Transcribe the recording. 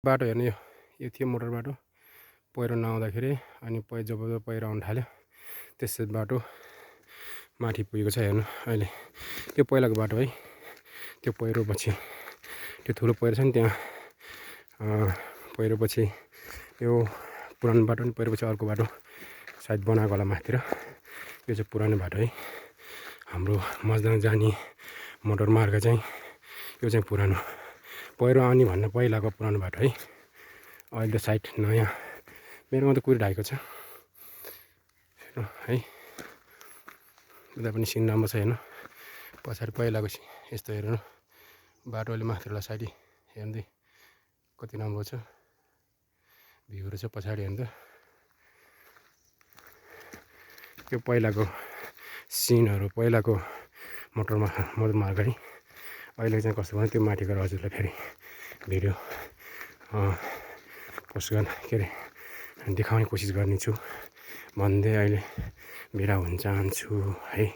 बाटो हेर्नु यो थियो मोटर बाटो पहिरो नआउँदाखेरि अनि जब पहिरो आउनु थाल्यो त्यसै बाटो माथि पुगेको छ हेर्नु अहिले त्यो पहिलाको बाटो है त्यो पहिरो पछि त्यो ठुलो पहिरो छ नि त्यहाँ पहिरो पछि यो पुरानो बाटो नि पहिरो पछि अर्को बाटो सायद बनाएको होला माथितिर यो चाहिँ पुरानो बाटो है हाम्रो मजदाङ जाने मोटर मार्ग चाहिँ यो चाहिँ पुरानो पहिरो आउने भन्दा पहिलाको पुरानो बाटो है अहिले त साइड नयाँ मेरोमा त कुरिरहेको छ है उता पनि सिन राम्रो छ हेर्नु पछाडि पहिलाको यस्तो हेर्नु बाटो अहिले माथिल्लो साइड हेर्दै कति राम्रो छ भ्यूहरू छ पछाडि हेर्नु त त्यो पहिलाको सिनहरू पहिलाको मोटर मार्ग है अहिले चाहिँ कस्तो भयो त्यो माथि गएर हजुरलाई फेरि भिडियो पोस्ट गर्न के अरे देखाउने कोसिस गर्नेछु भन्दै अहिले बिदा हुन चाहन्छु है।